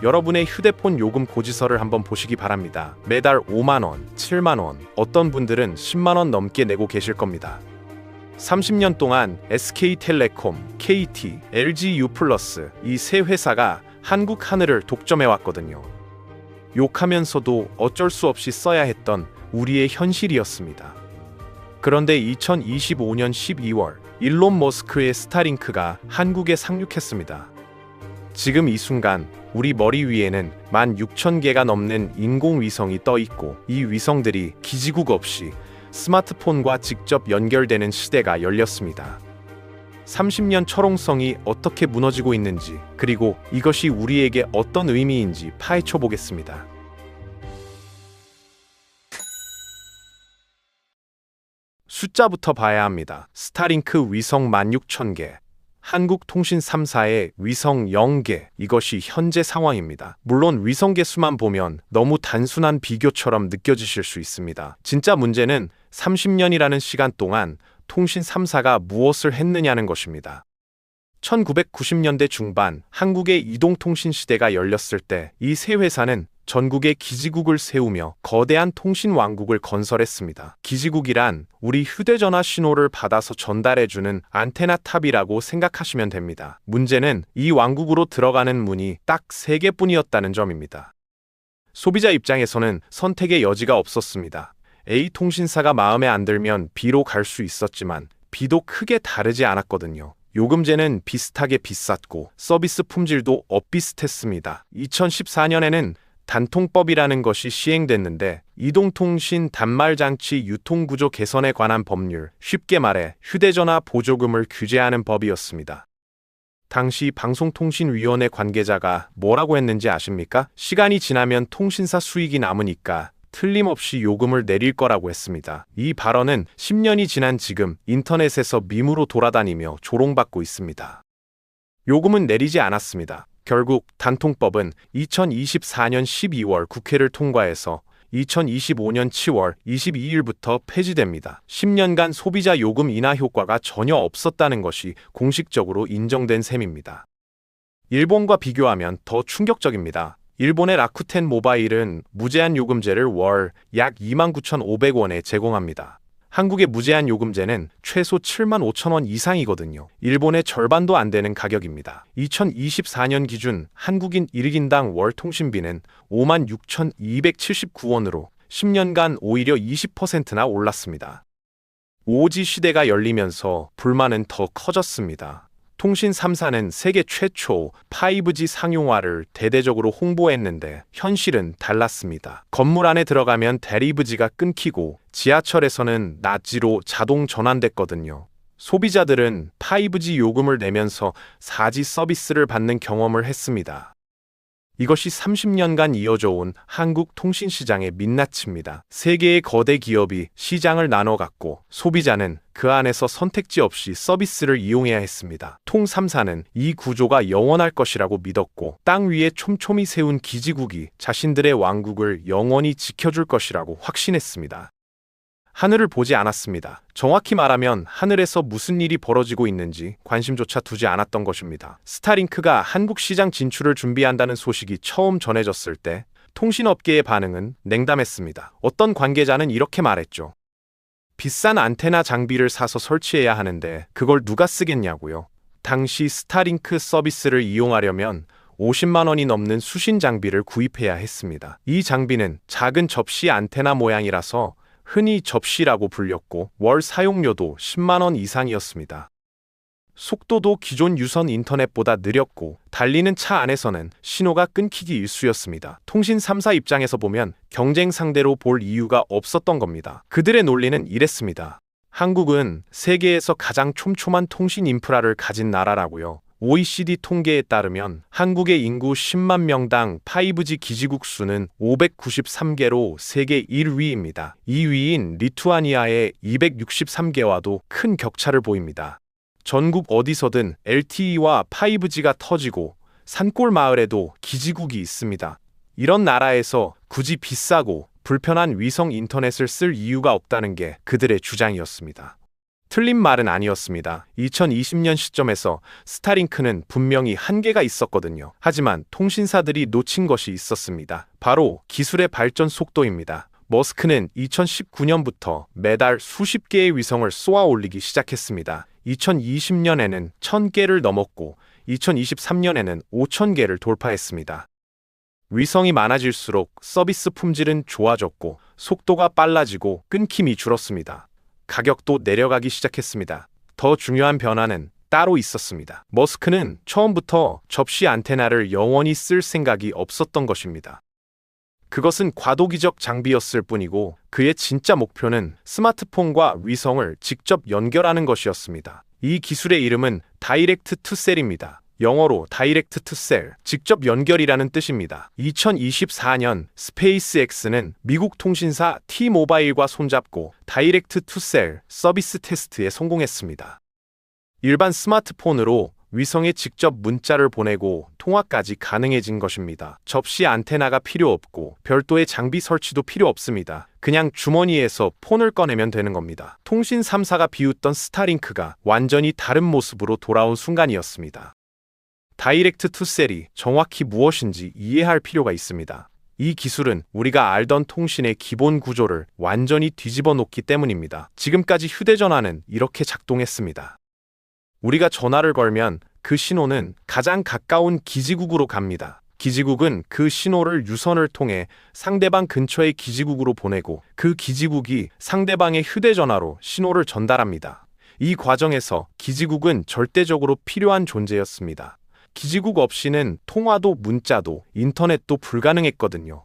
여러분의 휴대폰 요금 고지서를 한번 보시기 바랍니다. 매달 5만원, 7만원, 어떤 분들은 10만원 넘게 내고 계실 겁니다. 30년 동안 SK텔레콤, KT, LGU+, 이 세 회사가 한국 하늘을 독점해왔거든요. 욕하면서도 어쩔 수 없이 써야 했던 우리의 현실이었습니다. 그런데 2025년 12월 일론 머스크의 스타링크가 한국에 상륙했습니다. 지금 이 순간 우리 머리 위에는 16,000개가 넘는 인공위성이 떠 있고, 이 위성들이 기지국 없이 스마트폰과 직접 연결되는 시대가 열렸습니다. 30년 철옹성이 어떻게 무너지고 있는지, 그리고 이것이 우리에게 어떤 의미인지 파헤쳐 보겠습니다. 숫자부터 봐야 합니다. 스타링크 위성 16,000개, 한국통신 3사의 위성 0개, 이것이 현재 상황입니다. 물론 위성 개수만 보면 너무 단순한 비교처럼 느껴지실 수 있습니다. 진짜 문제는 30년이라는 시간 동안 통신 3사가 무엇을 했느냐는 것입니다. 1990년대 중반 한국의 이동통신 시대가 열렸을 때 이 세 회사는 전국에 기지국을 세우며 거대한 통신 왕국을 건설했습니다. 기지국이란 우리 휴대전화 신호를 받아서 전달해주는 안테나 탑이라고 생각하시면 됩니다. 문제는 이 왕국으로 들어가는 문이 딱 3개뿐이었다는 점입니다. 소비자 입장에서는 선택의 여지가 없었습니다. A통신사가 마음에 안 들면 B로 갈 수 있었지만 B도 크게 다르지 않았거든요. 요금제는 비슷하게 비쌌고 서비스 품질도 엇비슷했습니다. 2014년에는 단통법이라는 것이 시행됐는데, 이동통신 단말장치 유통구조 개선에 관한 법률, 쉽게 말해 휴대전화 보조금을 규제하는 법이었습니다. 당시 방송통신위원회 관계자가 뭐라고 했는지 아십니까? 시간이 지나면 통신사 수익이 남으니까 틀림없이 요금을 내릴 거라고 했습니다. 이 발언은 10년이 지난 지금 인터넷에서 밈으로 돌아다니며 조롱받고 있습니다. 요금은 내리지 않았습니다. 결국 단통법은 2024년 12월 국회를 통과해서 2025년 7월 22일부터 폐지됩니다. 10년간 소비자 요금 인하 효과가 전혀 없었다는 것이 공식적으로 인정된 셈입니다. 일본과 비교하면 더 충격적입니다. 일본의 라쿠텐 모바일은 무제한 요금제를 월 약 29,500원에 제공합니다. 한국의 무제한 요금제는 최소 75,000원 이상이거든요. 일본의 절반도 안 되는 가격입니다. 2024년 기준 한국인 1인당 월 통신비는 56,279원으로 10년간 오히려 20%나 올랐습니다. 5G 시대가 열리면서 불만은 더 커졌습니다. 통신 3사는 세계 최초 5G 상용화를 대대적으로 홍보했는데 현실은 달랐습니다. 건물 안에 들어가면 대리브지가 끊기고 지하철에서는 낫지로 자동 전환됐거든요. 소비자들은 5G 요금을 내면서 4G 서비스를 받는 경험을 했습니다. 이것이 30년간 이어져 온 한국 통신시장의 민낯입니다. 세 개의 거대 기업이 시장을 나눠 갖고 소비자는 그 안에서 선택지 없이 서비스를 이용해야 했습니다. 통 3사는 이 구조가 영원할 것이라고 믿었고, 땅 위에 촘촘히 세운 기지국이 자신들의 왕국을 영원히 지켜줄 것이라고 확신했습니다. 하늘을 보지 않았습니다. 정확히 말하면 하늘에서 무슨 일이 벌어지고 있는지 관심조차 두지 않았던 것입니다. 스타링크가 한국 시장 진출을 준비한다는 소식이 처음 전해졌을 때 통신업계의 반응은 냉담했습니다. 어떤 관계자는 이렇게 말했죠. 비싼 안테나 장비를 사서 설치해야 하는데 그걸 누가 쓰겠냐고요. 당시 스타링크 서비스를 이용하려면 50만 원이 넘는 수신 장비를 구입해야 했습니다. 이 장비는 작은 접시 안테나 모양이라서 흔히 접시라고 불렸고 월 사용료도 10만 원 이상이었습니다. 속도도 기존 유선 인터넷보다 느렸고 달리는 차 안에서는 신호가 끊기기 일쑤였습니다. 통신 3사 입장에서 보면 경쟁 상대로 볼 이유가 없었던 겁니다. 그들의 논리는 이랬습니다. 한국은 세계에서 가장 촘촘한 통신 인프라를 가진 나라라고요. OECD 통계에 따르면 한국의 인구 10만 명당 5G 기지국 수는 593개로 세계 1위입니다. 2위인 리투아니아의 263개와도 큰 격차를 보입니다. 전국 어디서든 LTE와 5G가 터지고 산골 마을에도 기지국이 있습니다. 이런 나라에서 굳이 비싸고 불편한 위성 인터넷을 쓸 이유가 없다는 게 그들의 주장이었습니다. 틀린 말은 아니었습니다. 2020년 시점에서 스타링크는 분명히 한계가 있었거든요. 하지만 통신사들이 놓친 것이 있었습니다. 바로 기술의 발전 속도입니다. 머스크는 2019년부터 매달 수십 개의 위성을 쏘아 올리기 시작했습니다. 2020년에는 1000개를 넘었고 2023년에는 5000개를 돌파했습니다. 위성이 많아질수록 서비스 품질은 좋아졌고 속도가 빨라지고 끊김이 줄었습니다. 가격도 내려가기 시작했습니다. 더 중요한 변화는 따로 있었습니다. 머스크는 처음부터 접시 안테나를 영원히 쓸 생각이 없었던 것입니다. 그것은 과도기적 장비였을 뿐이고 그의 진짜 목표는 스마트폰과 위성을 직접 연결하는 것이었습니다. 이 기술의 이름은 다이렉트 투 셀입니다. 영어로 다이렉트 투 셀, 직접 연결이라는 뜻입니다. 2024년 스페이스X는 미국 통신사 T-모바일과 손잡고 다이렉트 투 셀 서비스 테스트에 성공했습니다. 일반 스마트폰으로 위성에 직접 문자를 보내고 통화까지 가능해진 것입니다. 접시 안테나가 필요 없고 별도의 장비 설치도 필요 없습니다. 그냥 주머니에서 폰을 꺼내면 되는 겁니다. 통신 3사가 비웃던 스타링크가 완전히 다른 모습으로 돌아온 순간이었습니다. 다이렉트 투 셀이 정확히 무엇인지 이해할 필요가 있습니다. 이 기술은 우리가 알던 통신의 기본 구조를 완전히 뒤집어 놓기 때문입니다. 지금까지 휴대전화는 이렇게 작동했습니다. 우리가 전화를 걸면 그 신호는 가장 가까운 기지국으로 갑니다. 기지국은 그 신호를 유선을 통해 상대방 근처의 기지국으로 보내고 그 기지국이 상대방의 휴대전화로 신호를 전달합니다. 이 과정에서 기지국은 절대적으로 필요한 존재였습니다. 기지국 없이는 통화도 문자도 인터넷도 불가능했거든요.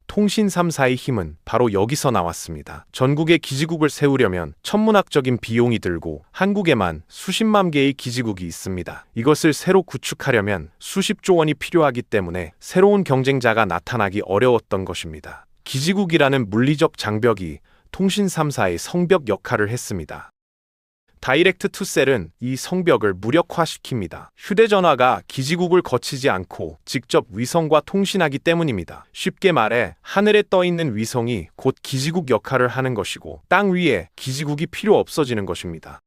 통신 3사의 힘은 바로 여기서 나왔습니다. 전국에 기지국을 세우려면 천문학적인 비용이 들고 한국에만 수십만 개의 기지국이 있습니다. 이것을 새로 구축하려면 수십조 원이 필요하기 때문에 새로운 경쟁자가 나타나기 어려웠던 것입니다. 기지국이라는 물리적 장벽이 통신 3사의 성벽 역할을 했습니다. 다이렉트 투 셀은 이 성벽을 무력화시킵니다. 휴대전화가 기지국을 거치지 않고 직접 위성과 통신하기 때문입니다. 쉽게 말해 하늘에 떠 있는 위성이 곧 기지국 역할을 하는 것이고 땅 위에 기지국이 필요 없어지는 것입니다.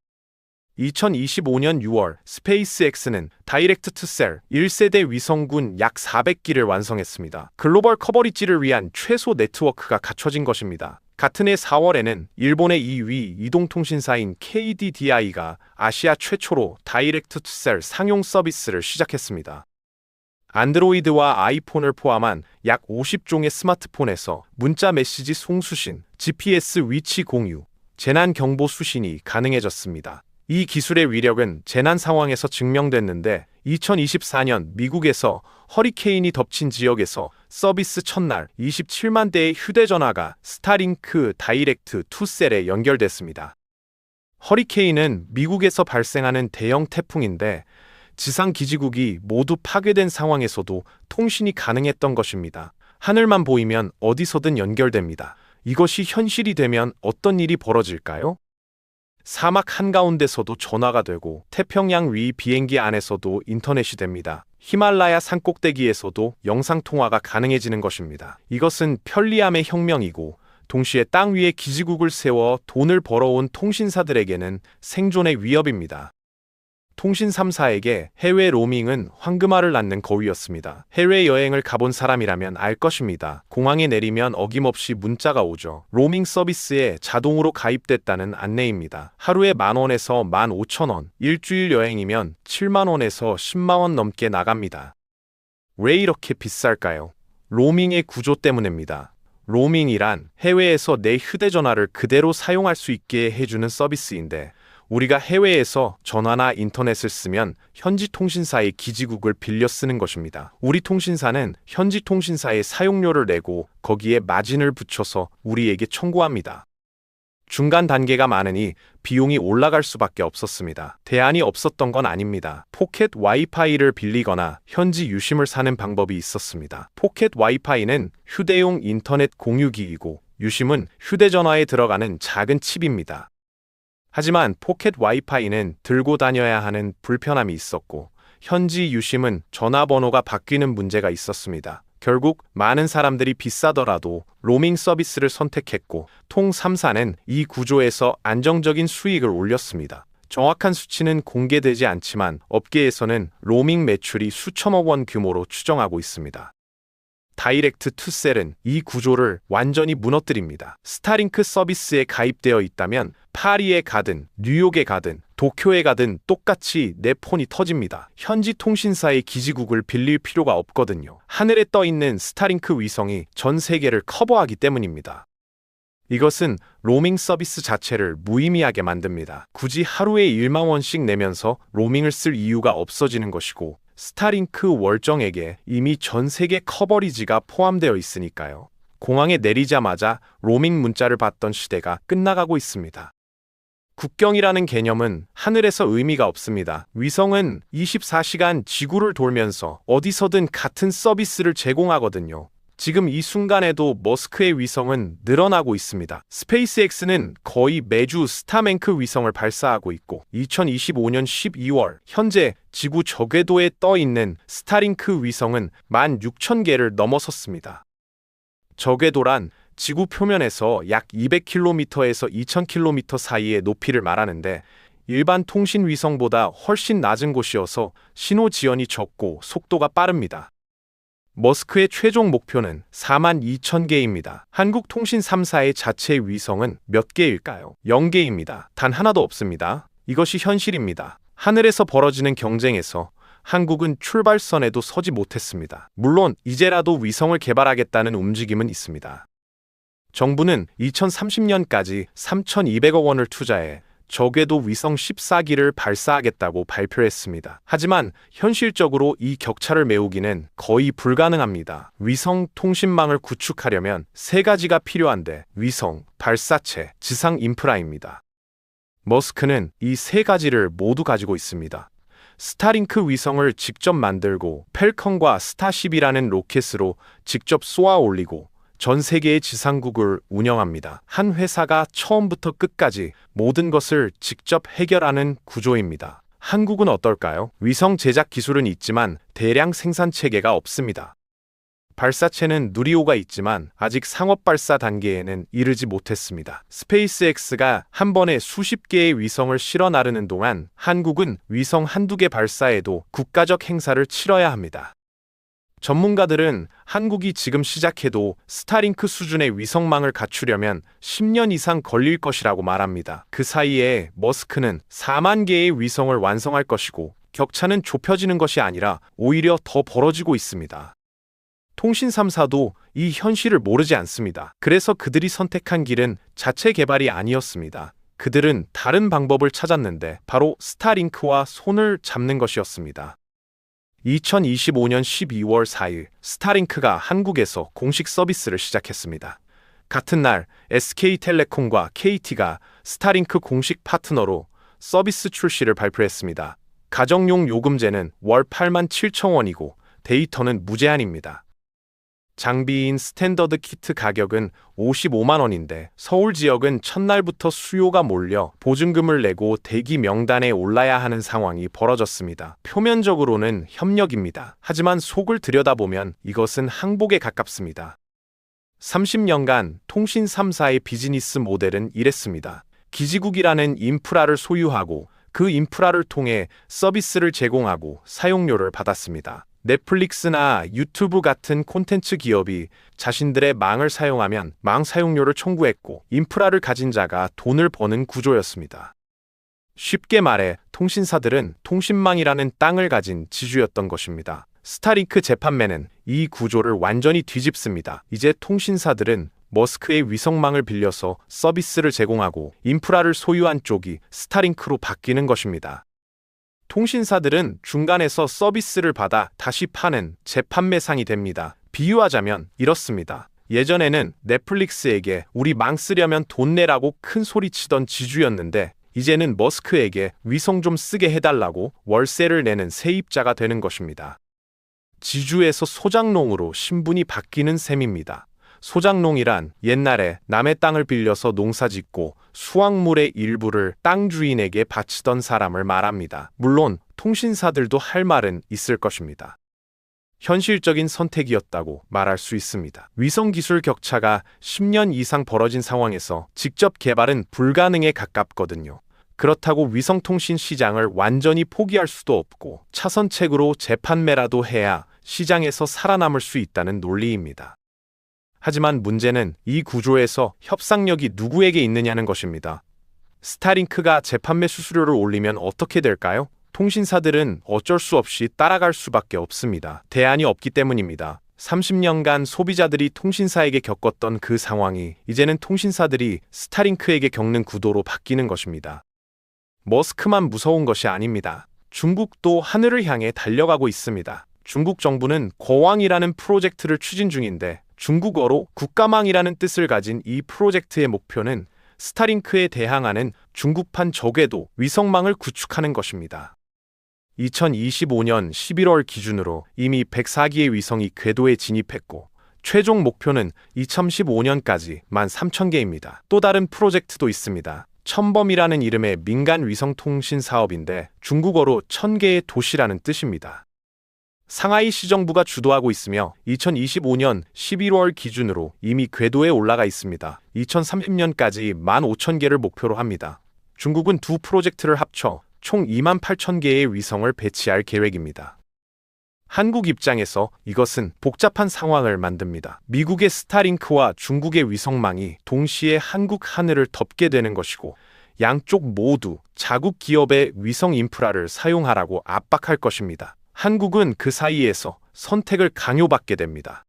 2025년 6월 스페이스X는 다이렉트 투 셀 1세대 위성군 약 400기를 완성했습니다. 글로벌 커버리지를 위한 최소 네트워크가 갖춰진 것입니다. 같은 해 4월에는 일본의 2위 이동통신사인 KDDI가 아시아 최초로 다이렉트 투 셀 상용 서비스를 시작했습니다. 안드로이드와 아이폰을 포함한 약 50종의 스마트폰에서 문자 메시지 송수신, GPS 위치 공유, 재난 경보 수신이 가능해졌습니다. 이 기술의 위력은 재난 상황에서 증명됐는데 2024년 미국에서 허리케인이 덮친 지역에서 서비스 첫날 27만 대의 휴대전화가 스타링크 다이렉트 투 셀에 연결됐습니다. 허리케인은 미국에서 발생하는 대형 태풍인데 지상 기지국이 모두 파괴된 상황에서도 통신이 가능했던 것입니다. 하늘만 보이면 어디서든 연결됩니다. 이것이 현실이 되면 어떤 일이 벌어질까요? 사막 한가운데서도 전화가 되고 태평양 위 비행기 안에서도 인터넷이 됩니다. 히말라야 산꼭대기에서도 영상통화가 가능해지는 것입니다. 이것은 편리함의 혁명이고 동시에 땅 위에 기지국을 세워 돈을 벌어온 통신사들에게는 생존의 위협입니다. 통신 3사에게 해외 로밍은 황금알을 낳는 거위였습니다. 해외여행을 가본 사람이라면 알 것입니다. 공항에 내리면 어김없이 문자가 오죠. 로밍 서비스에 자동으로 가입됐다는 안내입니다. 하루에 10,000원에서 15,000원, 일주일 여행이면 70,000원에서 100,000원 넘게 나갑니다. 왜 이렇게 비쌀까요? 로밍의 구조 때문입니다. 로밍이란 해외에서 내 휴대전화를 그대로 사용할 수 있게 해주는 서비스인데 우리가 해외에서 전화나 인터넷을 쓰면 현지 통신사의 기지국을 빌려 쓰는 것입니다. 우리 통신사는 현지 통신사의 사용료를 내고 거기에 마진을 붙여서 우리에게 청구합니다. 중간 단계가 많으니 비용이 올라갈 수밖에 없었습니다. 대안이 없었던 건 아닙니다. 포켓 와이파이를 빌리거나 현지 유심을 사는 방법이 있었습니다. 포켓 와이파이는 휴대용 인터넷 공유기이고 유심은 휴대전화에 들어가는 작은 칩입니다. 하지만 포켓 와이파이는 들고 다녀야 하는 불편함이 있었고 현지 유심은 전화번호가 바뀌는 문제가 있었습니다. 결국 많은 사람들이 비싸더라도 로밍 서비스를 선택했고 통 3사는 이 구조에서 안정적인 수익을 올렸습니다. 정확한 수치는 공개되지 않지만 업계에서는 로밍 매출이 수천억 원 규모로 추정하고 있습니다. 다이렉트 투셀은 이 구조를 완전히 무너뜨립니다. 스타링크 서비스에 가입되어 있다면 파리에 가든 뉴욕에 가든 도쿄에 가든 똑같이 내 폰이 터집니다. 현지 통신사의 기지국을 빌릴 필요가 없거든요. 하늘에 떠 있는 스타링크 위성이 전 세계를 커버하기 때문입니다. 이것은 로밍 서비스 자체를 무의미하게 만듭니다. 굳이 하루에 1만 원씩 내면서 로밍을 쓸 이유가 없어지는 것이고 스타링크 월정액에 이미 전 세계 커버리지가 포함되어 있으니까요. 공항에 내리자마자 로밍 문자를 받던 시대가 끝나가고 있습니다. 국경이라는 개념은 하늘에서 의미가 없습니다. 위성은 24시간 지구를 돌면서 어디서든 같은 서비스를 제공하거든요. 지금 이 순간에도 머스크의 위성은 늘어나고 있습니다. 스페이스X는 거의 매주 스타맨크 위성을 발사하고 있고 2025년 12월 현재 지구 저궤도에 떠 있는 스타링크 위성은 16,000개를 넘어섰습니다. 저궤도란 지구 표면에서 약 200km에서 2000km 사이의 높이를 말하는데 일반 통신 위성보다 훨씬 낮은 곳이어서 신호 지연이 적고 속도가 빠릅니다. 머스크의 최종 목표는 42,000개입니다. 한국통신 3사의 자체 위성은 몇 개일까요? 0개입니다. 단 하나도 없습니다. 이것이 현실입니다. 하늘에서 벌어지는 경쟁에서 한국은 출발선에도 서지 못했습니다. 물론 이제라도 위성을 개발하겠다는 움직임은 있습니다. 정부는 2030년까지 3,200억 원을 투자해 저궤도 위성 14기를 발사하겠다고 발표했습니다. 하지만 현실적으로 이 격차를 메우기는 거의 불가능합니다. 위성 통신망을 구축하려면 세 가지가 필요한데 위성, 발사체, 지상 인프라입니다. 머스크는 이 세 가지를 모두 가지고 있습니다. 스타링크 위성을 직접 만들고 펠컨과 스타쉽이라는 로켓으로 직접 쏘아 올리고 전 세계의 지상국을 운영합니다. 한 회사가 처음부터 끝까지 모든 것을 직접 해결하는 구조입니다. 한국은 어떨까요? 위성 제작 기술은 있지만 대량 생산 체계가 없습니다. 발사체는 누리호가 있지만 아직 상업 발사 단계에는 이르지 못했습니다. 스페이스X가 한 번에 수십 개의 위성을 실어 나르는 동안 한국은 위성 한두 개 발사에도 국가적 행사를 치러야 합니다. 전문가들은 한국이 지금 시작해도 스타링크 수준의 위성망을 갖추려면 10년 이상 걸릴 것이라고 말합니다. 그 사이에 머스크는 4만 개의 위성을 완성할 것이고 격차는 좁혀지는 것이 아니라 오히려 더 벌어지고 있습니다. 통신 3사도 이 현실을 모르지 않습니다. 그래서 그들이 선택한 길은 자체 개발이 아니었습니다. 그들은 다른 방법을 찾았는데 바로 스타링크와 손을 잡는 것이었습니다. 2025년 12월 4일 스타링크가 한국에서 공식 서비스를 시작했습니다. 같은 날 SK텔레콤과 KT가 스타링크 공식 파트너로 서비스 출시를 발표했습니다. 가정용 요금제는 월 87,000원이고 데이터는 무제한입니다. 장비인 스탠더드 키트 가격은 55만 원인데 서울 지역은 첫날부터 수요가 몰려 보증금을 내고 대기 명단에 올라야 하는 상황이 벌어졌습니다. 표면적으로는 협력입니다. 하지만 속을 들여다보면 이것은 항복에 가깝습니다. 30년간 통신 3사의 비즈니스 모델은 이랬습니다. 기지국이라는 인프라를 소유하고 그 인프라를 통해 서비스를 제공하고 사용료를 받았습니다. 넷플릭스나 유튜브 같은 콘텐츠 기업이 자신들의 망을 사용하면 망 사용료를 청구했고 인프라를 가진 자가 돈을 버는 구조였습니다. 쉽게 말해 통신사들은 통신망이라는 땅을 가진 지주였던 것입니다. 스타링크 재판매는 이 구조를 완전히 뒤집습니다. 이제 통신사들은 머스크의 위성망을 빌려서 서비스를 제공하고 인프라를 소유한 쪽이 스타링크로 바뀌는 것입니다. 통신사들은 중간에서 서비스를 받아 다시 파는 재판매상이 됩니다. 비유하자면 이렇습니다. 예전에는 넷플릭스에게 우리 망 쓰려면 돈 내라고 큰 소리치던 지주였는데 이제는 머스크에게 위성 좀 쓰게 해달라고 월세를 내는 세입자가 되는 것입니다. 지주에서 소장농으로 신분이 바뀌는 셈입니다. 소장농이란 옛날에 남의 땅을 빌려서 농사짓고 수확물의 일부를 땅 주인에게 바치던 사람을 말합니다. 물론 통신사들도 할 말은 있을 것입니다. 현실적인 선택이었다고 말할 수 있습니다. 위성 기술 격차가 10년 이상 벌어진 상황에서 직접 개발은 불가능에 가깝거든요. 그렇다고 위성통신 시장을 완전히 포기할 수도 없고 차선책으로 재판매라도 해야 시장에서 살아남을 수 있다는 논리입니다. 하지만 문제는 이 구조에서 협상력이 누구에게 있느냐는 것입니다. 스타링크가 재판매 수수료를 올리면 어떻게 될까요? 통신사들은 어쩔 수 없이 따라갈 수밖에 없습니다. 대안이 없기 때문입니다. 30년간 소비자들이 통신사에게 겪었던 그 상황이 이제는 통신사들이 스타링크에게 겪는 구도로 바뀌는 것입니다. 머스크만 무서운 것이 아닙니다. 중국도 하늘을 향해 달려가고 있습니다. 중국 정부는 거왕이라는 프로젝트를 추진 중인데 중국어로 국가망이라는 뜻을 가진 이 프로젝트의 목표는 스타링크에 대항하는 중국판 저궤도 위성망을 구축하는 것입니다. 2025년 11월 기준으로 이미 104기의 위성이 궤도에 진입했고 최종 목표는 2015년까지 13,000개입니다. 또 다른 프로젝트도 있습니다. 천범이라는 이름의 민간 위성통신 사업인데 중국어로 1000개의 도시라는 뜻입니다. 상하이 시정부가 주도하고 있으며 2025년 11월 기준으로 이미 궤도에 올라가 있습니다. 2030년까지 15,000개를 목표로 합니다. 중국은 두 프로젝트를 합쳐 총 28,000개의 위성을 배치할 계획입니다. 한국 입장에서 이것은 복잡한 상황을 만듭니다. 미국의 스타링크와 중국의 위성망이 동시에 한국 하늘을 덮게 되는 것이고 양쪽 모두 자국 기업의 위성 인프라를 사용하라고 압박할 것입니다. 한국은 그 사이에서 선택을 강요받게 됩니다.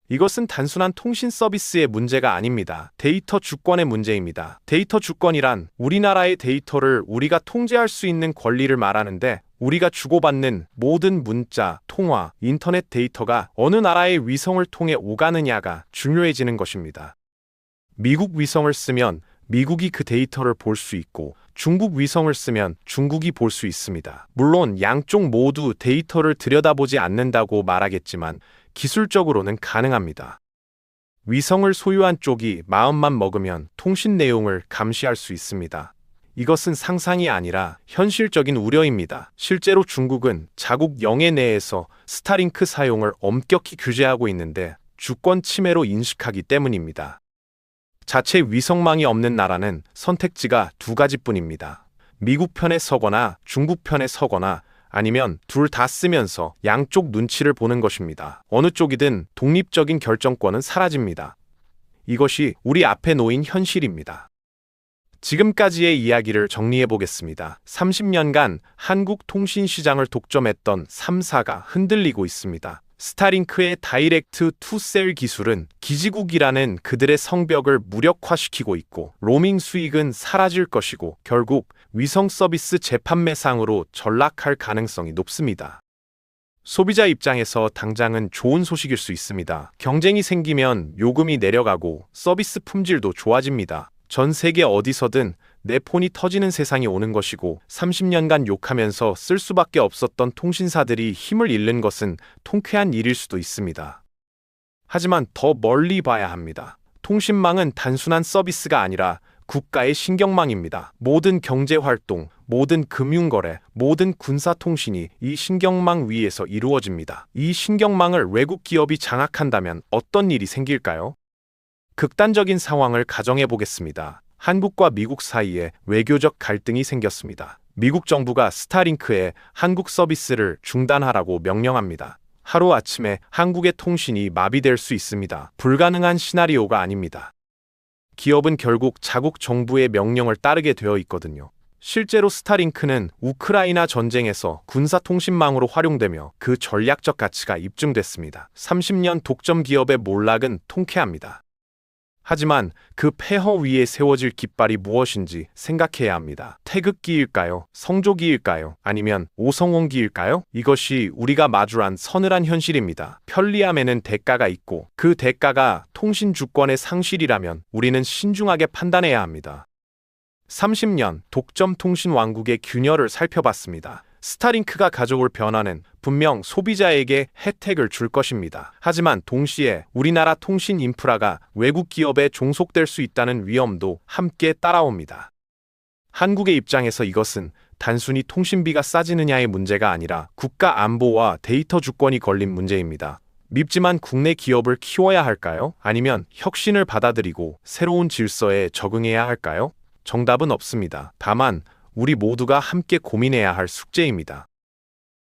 이것은 단순한 통신 서비스의 문제가 아닙니다. 데이터 주권의 문제입니다. 데이터 주권이란 우리나라의 데이터를 우리가 통제할 수 있는 권리를 말하는데 우리가 주고받는 모든 문자, 통화, 인터넷 데이터가 어느 나라의 위성을 통해 오가느냐가 중요해지는 것입니다. 미국 위성을 쓰면 미국이 그 데이터를 볼 수 있고 중국 위성을 쓰면 중국이 볼 수 있습니다. 물론 양쪽 모두 데이터를 들여다보지 않는다고 말하겠지만 기술적으로는 가능합니다. 위성을 소유한 쪽이 마음만 먹으면 통신 내용을 감시할 수 있습니다. 이것은 상상이 아니라 현실적인 우려입니다. 실제로 중국은 자국 영해 내에서 스타링크 사용을 엄격히 규제하고 있는데 주권 침해로 인식하기 때문입니다. 자체 위성망이 없는 나라는 선택지가 두 가지뿐입니다. 미국 편에 서거나 중국 편에 서거나 아니면 둘 다 쓰면서 양쪽 눈치를 보는 것입니다. 어느 쪽이든 독립적인 결정권은 사라집니다. 이것이 우리 앞에 놓인 현실입니다. 지금까지의 이야기를 정리해 보겠습니다. 30년간 한국 통신 시장을 독점했던 3사가 흔들리고 있습니다. 스타링크의 다이렉트 투 셀 기술은 기지국이라는 그들의 성벽을 무력화시키고 있고 로밍 수익은 사라질 것이고 결국 위성 서비스 재판매상으로 전락할 가능성이 높습니다. 소비자 입장에서 당장은 좋은 소식일 수 있습니다. 경쟁이 생기면 요금이 내려가고 서비스 품질도 좋아집니다. 전 세계 어디서든 내 폰이 터지는 세상이 오는 것이고 30년간 욕하면서 쓸 수밖에 없었던 통신사들이 힘을 잃는 것은 통쾌한 일일 수도 있습니다. 하지만 더 멀리 봐야 합니다. 통신망은 단순한 서비스가 아니라 국가의 신경망입니다. 모든 경제활동, 모든 금융거래, 모든 군사통신이 이 신경망 위에서 이루어집니다. 이 신경망을 외국 기업이 장악한다면 어떤 일이 생길까요? 극단적인 상황을 가정해 보겠습니다. 한국과 미국 사이에 외교적 갈등이 생겼습니다. 미국 정부가 스타링크의 한국 서비스를 중단하라고 명령합니다. 하루아침에 한국의 통신이 마비될 수 있습니다. 불가능한 시나리오가 아닙니다. 기업은 결국 자국 정부의 명령을 따르게 되어 있거든요. 실제로 스타링크는 우크라이나 전쟁에서 군사통신망으로 활용되며 그 전략적 가치가 입증됐습니다. 30년 독점 기업의 몰락은 통쾌합니다. 하지만 그 폐허 위에 세워질 깃발이 무엇인지 생각해야 합니다. 태극기일까요? 성조기일까요? 아니면 오성홍기일까요? 이것이 우리가 마주한 서늘한 현실입니다. 편리함에는 대가가 있고 그 대가가 통신 주권의 상실이라면 우리는 신중하게 판단해야 합니다. 30년 독점 통신 왕국의 균열을 살펴봤습니다. 스타링크가 가져올 변화는 분명 소비자에게 혜택을 줄 것입니다. 하지만 동시에 우리나라 통신 인프라가 외국 기업에 종속될 수 있다는 위험도 함께 따라옵니다. 한국의 입장에서 이것은 단순히 통신비가 싸지느냐의 문제가 아니라 국가 안보와 데이터 주권이 걸린 문제입니다. 밉지만 국내 기업을 키워야 할까요? 아니면 혁신을 받아들이고 새로운 질서에 적응해야 할까요? 정답은 없습니다. 다만 우리 모두가 함께 고민해야 할 숙제입니다.